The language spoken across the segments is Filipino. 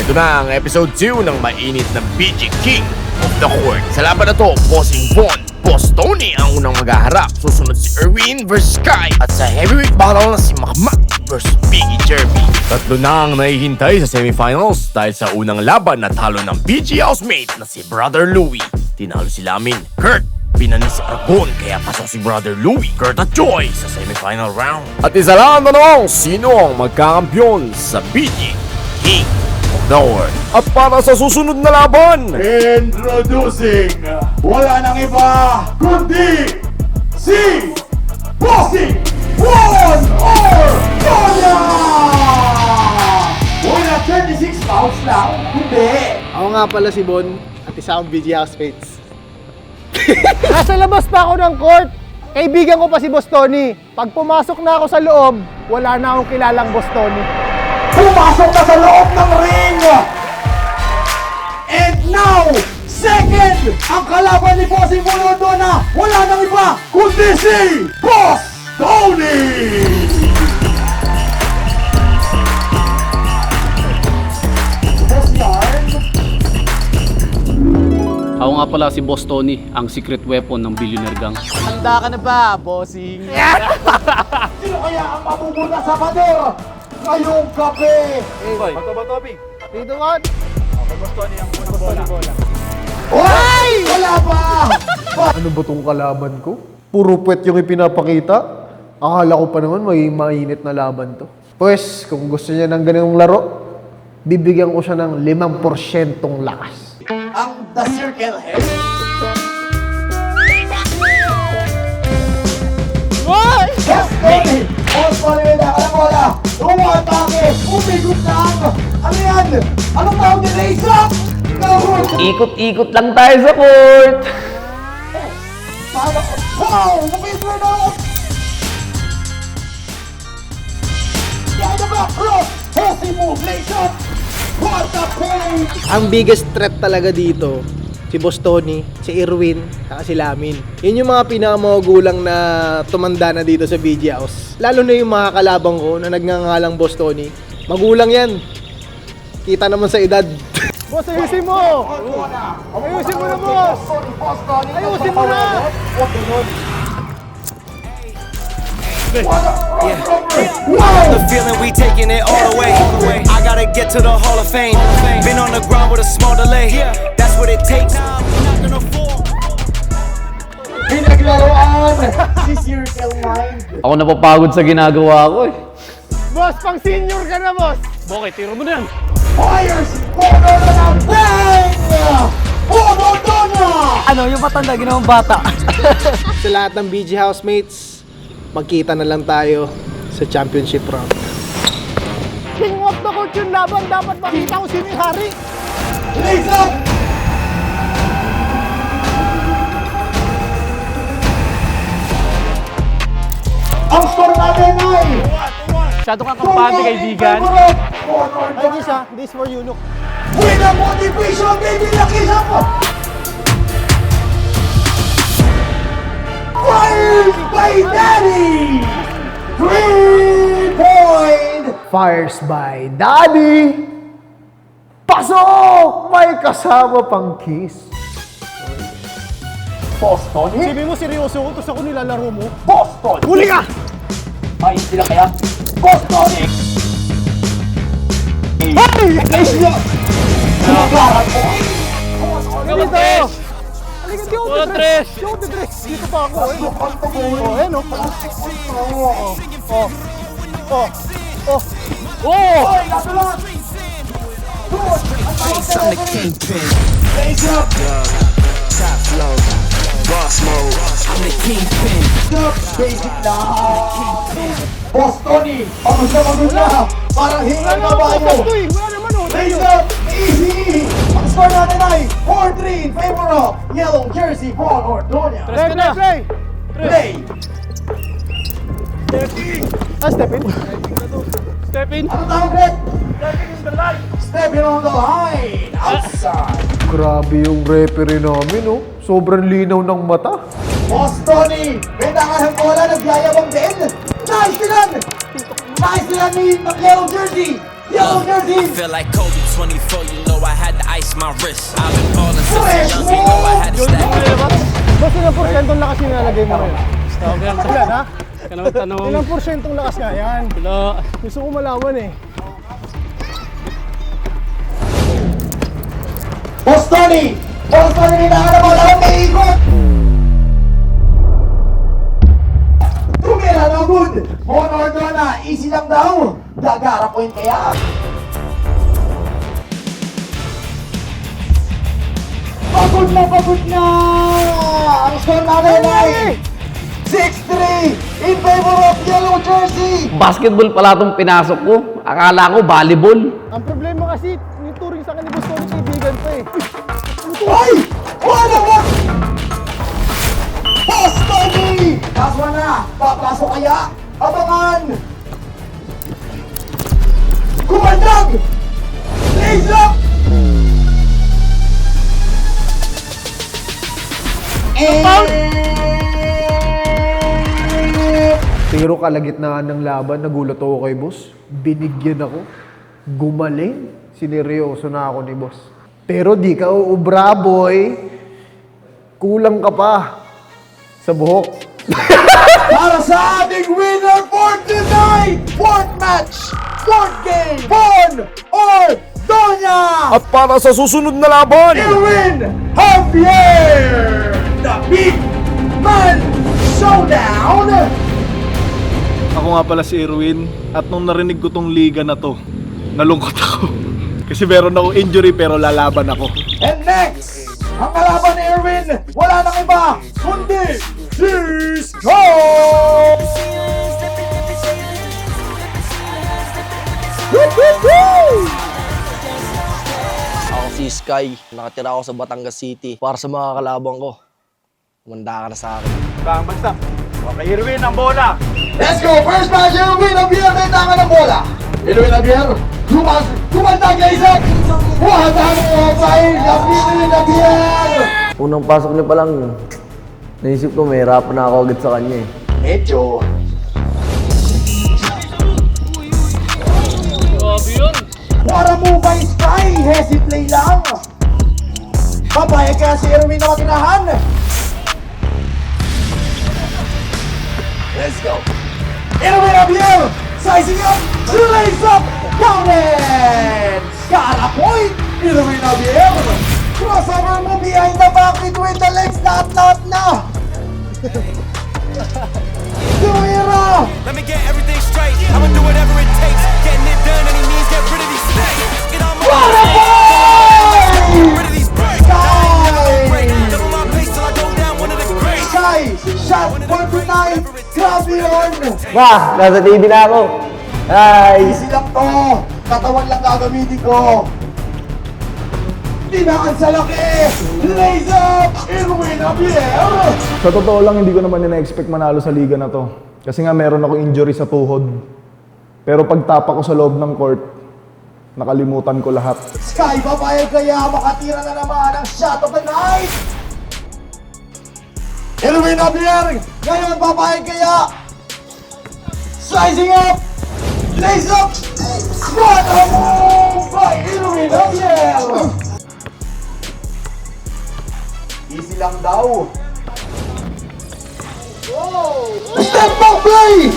Ito na ang episode 2 ng mainit na BG King of the Court. Sa laban na to, Bossing Von, Boss Tony ang unang maghaharap. Susunod si Erwin vs Sky. At sa heavyweight battle na si Makmak vs Biggie Jerby. Tatlo na ang nahihintay sa semifinals dahil sa unang laban na talo ng BG housemate na si Brother Louie. Tinalo si Lamin, Kurt, pinanis si Arbon, kaya pasok si Brother Louie, Kurt at Joy sa semifinal round. At isa lang ang tanong, sino ang magkakampyon sa BG King of the Court? At para sa susunod na laban, Introducing, wala nang iba kundi si Bossing Von Ortonia! Wala 36 pounds lang, hindi! Ako nga pala si Bon at isa akong BG housemates. Nasa labas pa ako ng court. Kaibigan ko pa si Boss Tony. Pag pumasok na ako sa loob, wala na akong kilalang Boss Tony. Pumasok na sa loob ng ring! And now, second, ang kalaban ni Bossing Von Ortonia, wala nang iba kundi si Boss Tony! Boss Yarn, Ako nga pala si Boss Tony, ang secret weapon ng Billionaire Gang. Handa ka na ba, bossing? sino kaya ang mapupunta sa pader ngayong gabi? Dito ka. Hoy! Wala pa! Ano ba tong kalaban ko? Puro puwet yung ipinapakita. Akala ko pa naman maging mainit na laban to. Pues, kung gusto niya ng ganitong laro, bibigyan ko siya ng 5% lakas. Ang The Circle Head. Boss Tony! Boss Tony, may nakalabola! Umatake! Umigot lang! Ano yan? Anong tawag ni Raise Up? Ikot-ikot lang tayo sa court. Paano? Wow! Napitro na ako! Yan na ba? Cross! Healthy move! Raise Up! What the play! Ang biggest threat talaga dito, si Boss Tony, si Erwin, saka si Lamin. Yun yung mga pinakamagulang na tumanda na dito sa BG House. Lalo na yung mga kalabang ko na nagngangalang Boss Tony. Magulang yan. Kita naman sa edad. Boss, ayusin mo! Ayusin mo na, boss! Ayusin mo na! The feeling we taking it all the way. I gotta get to the Hall of Fame. Been on the ground with a small delay. That's what it takes. Pinaglaruan si Circle Mind. Ako napapagod sa ginagawa ko eh. Boss, pang senior ka na, boss! Bokeh, tiro mo na yan! Fires! Bono na ng bang! Bono na! Ano, yung matanda, ginawang bata. Sa lahat ng BG housemates, magkita na lang tayo sa championship round. King of the court yung laban, dapat makita ko sino yung hari. Raise up! Ang score natin ay Masyado kang kampante, kaibigan. Ay, di siya. This for you, look. With a motivation, baby, lucky up! Fired by Daddy! 3-point! Fires by Daddy! Pasok! May kasama pang kiss. Boss Tony? Sabi mo, seryoso ko, tapos ako nilalaro mo. Boss Tony! Huli ka! Ay, sila kaya? Boss Tony! Hey! Nice shot! Kumagaran mo! Ganito! Halika, di ako titres! Di ako titres! Dito pa ako, eh. Oh, eh, no? Oy, natulang! I'm the kingpin. Raise up! Top flow. Boss mode. I'm the kingpin. Stop! Basic lang! Boss Tony! Pagod na! Parang hingal na ba Wala mo? naman, oh. Raise up! Easy! Ang score natin ay 4-3 in favor of Yellow Jersey Von Ortonia. Play! Play! Step in. Step in! Ano tawag, Greg? Stepping on the line! Outside! Grabe yung referee namin, oh. Sobrang linaw ng mata. Boss Tony! May ng bola, nagyayabang din! Nice lang! Nice lang ni Yellow Jersey! Yellow jersey! Feel like Kobe 24, you know I had to ice my wrist. I've been ballin' since a young, you know I had to stack. Boss, ilang porsyentong lakas yung nalagay mo ngayon? Ilan, ha? Ilang porsyentong lakas nga yan? Gusto ko malaman eh. Boss Tony! Boss Tony, hinahan na bola! May ikot! Tumira no good! Honor na, easy lang daw! Gagara point kaya! Pagod na! Ang score natin ay 6-3 in favor of yellow jersey! Basketball pala itong pinasok ko. Akala ko volleyball. Ang problema kasi, yung turing sa akin ni Boss Tony, kaibigan ko eh. Ay! Wala ba? Boss Tony! Last one na! Papasok kaya? Abangan! Kumandag! Lays up! Pero kalagitnaan ng laban, nagulat ako kay boss. Binigyan ako. Gumaling. Sineryoso na ako ni boss. Pero di ka uubra, boy. Kulang ka pa sa buhok. Para sa ating winner for tonight! Fourth match! Fourth game! Bon or Doña! At para sa susunod na laban, Erwin Javier! The Big Man Showdown! Ako nga pala si Erwin at nung narinig ko tong liga na to, nalungkot ako. Kasi meron akong injury pero lalaban ako. And next, ang kalaban ni Erwin, wala nang iba, kundi Cisco! Ako si Sky, nakatira ako sa Batangas City. Para sa mga kalabang ko, umanda ka na sa akin. Let's go! First match, Erwin Javier, may tanga ng bola. Erwin Javier, kumantag na isa. Wala mo pa Erwin Javier! Unang pasok niya pa lang, naisip ko mahirapan na ako agad sa kanya eh. Medyo. What a move by Sky! Hesitate lang. Papayag kaya si Erwin na matinahan. Let's go. Erwin Javier, sizing up, lays up, counted! Got a point, Erwin Javier. Crossover mo behind the back between the legs, not na. Tumira! Let me get everything straight. I'ma do whatever it takes. Getting it done, any means, get rid of these snakes. Get on my What a Get boy! rid of these breaks. Now I ain't never gonna break. Double my pace till I go down one of the greats. Sky, shot for tonight, grabe yun! Ma, nasa TV na ako. Hi! Easy lang to, katawan lang gagamitin ko. Tinaan sa laki, lays up, Erwin Javier! Sa totoo lang, hindi ko naman na-expect manalo sa liga na to. Kasi nga meron ako injury sa tuhod. Pero pagtapa ko sa loob ng court, nakalimutan ko lahat. Sky, papayag kaya makatira na naman ang shot of the night! Erwin Javier, ngayon papayag kaya! Sizing up! Lays up! What a move by Erwin Javier! Easy lang daw. Step back play!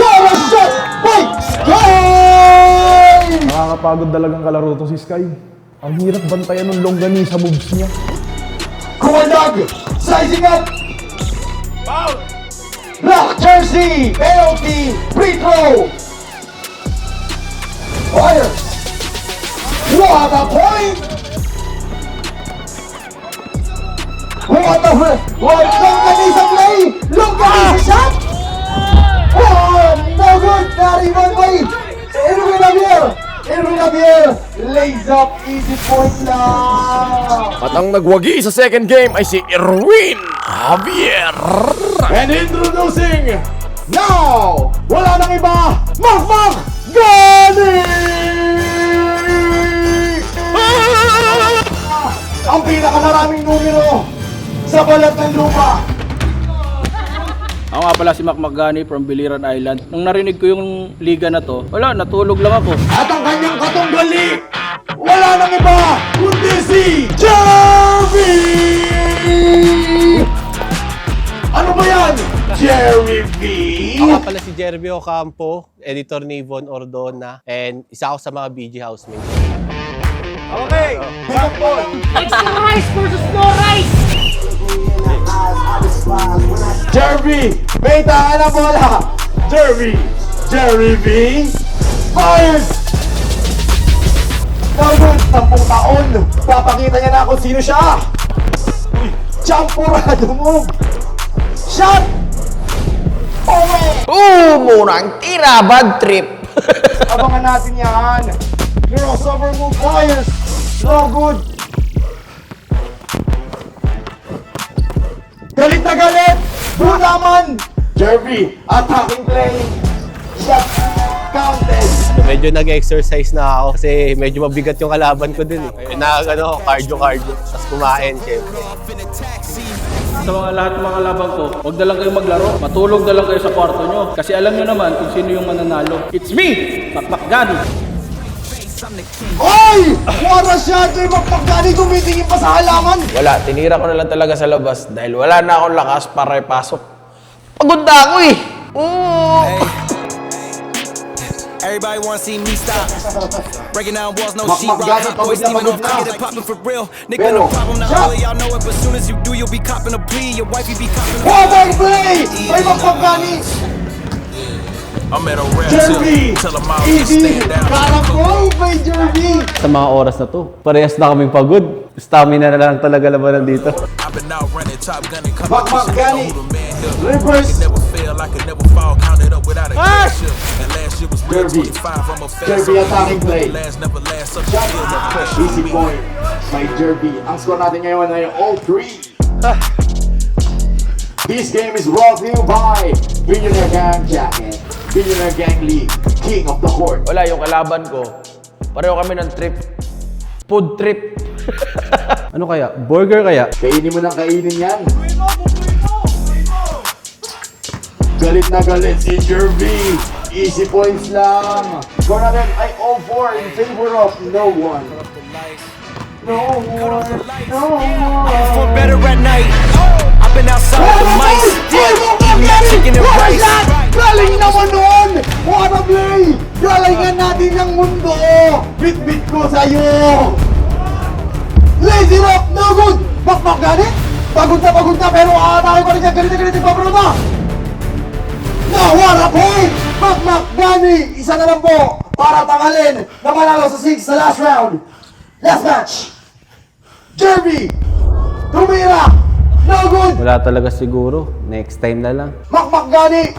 What a shot by Sky! Nakakapagod talagang kalaro to si Sky. Ang hirap bantayan ng longganisa moves niya. Kumandag! Sizing up! Black jersey! Penalty! Free throw! Fire! What a point! What a longganisa play! Longganisa shot! Oh, no good! Nariban by Erwin Javier! Erwin Javier lays up, easy point lang! at ang nagwagi sa second game ay si Erwin Javier. And introducing, now, wala nang iba, Makmak Gani! Ang pinakamaraming numero sa balat ng lupa. Ako nga pala si Mac Magani from Biliran Island. Nung narinig ko yung liga na to, wala, natulog lang ako. At ang kanyang katunggali, wala nang iba, kundi si Jerry! Ano ba yan? Jerry V? Ako pala si Jeremy Ocampo, editor ni Von Ordona, and isa ako sa mga BG housemates. Okay, sample! Extra rice versus no rice! Jerry, may tahan na bola! Jerry V, fired! Nagun, 10 taon, papakita niya na kung sino siya! Champurado move! Shot! Murang tira, bad trip. Abangan natin yan! Crossover move fires! No good! Galit na galit! Doon naman! Jerry, attacking play! Shot counted! Medyo nag-exercise na ako kasi medyo mabigat yung kalaban ko din eh. Cardio. Tapos kumain, syempre. Sa mga lahat ng mga laban ko, huwag na lang kayo maglaro. Matulog na lang kayo sa kwarto nyo. Kasi alam nyo naman kung sino yung mananalo. It's me, Mac Magani. Oy! Wala siya! Jerry Magpagdani tumitingin pa sa halaman! Wala, tinira ko na lang talaga sa labas dahil wala na akong lakas para ipasok. Pagod na ako eh. Everybody wanna see me stop. Breaking down walls, no Mac Magani, sheetrock. Boys pagod na steaming pagod up, na. get it poppin' for real. Nigga, Pero, no problem, not shot. all of y'all know it, but soon as you do, you'll be copping a plea. Your wifey be copping a Power play! May Magpagdani! Jerry! Easy! Karapol by Jerry! Sa mga oras na to, parehas na kaming pagod. Stamina na lang talaga labanan dito. Mac Magani! Reverse! Jerry attacking play. Easy point by Jerry. Ang score natin ngayon ay 0-3. This game is brought to you by Billionaire Gang Jacket, Billionaire Gang League, King of the Court. Wala, yung kalaban ko, pareho kami ng trip. Food trip. Ano kaya? Burger kaya? Kainin mo ng kainin yan. Galit na galit si Jerry. Easy points lang. Score natin ay 0-4 in favor of no one. No one. for better at night. I've been outside with the mice. Eating that chicken and rice. Galing naman nun! What a play! Galingan natin ng mundo! Bit-bit ko sa'yo! Lazy rock! No good! Mac Magani? Pagod na pero aatakin pa rin siya. Galit yung pabrona! No, what a point! Mac Magani! Isa na lang po para tangalin na manalo sa 6 sa last round. Last match! Jeremy! Tumira! No good! Wala talaga siguro. Next time na lang. Mac Magani!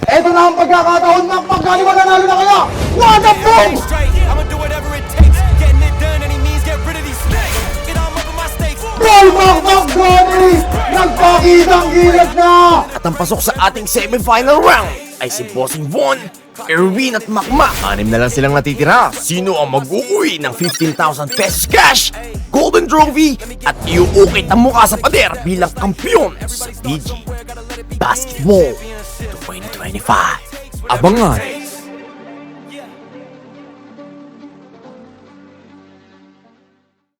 Eto na ang pagkakataon, Mac Magani, mananalo na kaya! What a move! Straight, I'ma do whatever it takes. Getting it done, any means, get rid of these snakes. Get all over my stakes. Goal, Mac Magani! Nagpakitang gilat na! At ang pasok sa ating semifinal round ay si Bossing Von, Erwin at Makmak. 6 na lang silang natitira. Sino ang mag-uuwi ng 15,000 pesos cash, golden trophy, at iuukit ang mukha sa pader bilang kampiyon sa BG Basketball 2025. Abangan!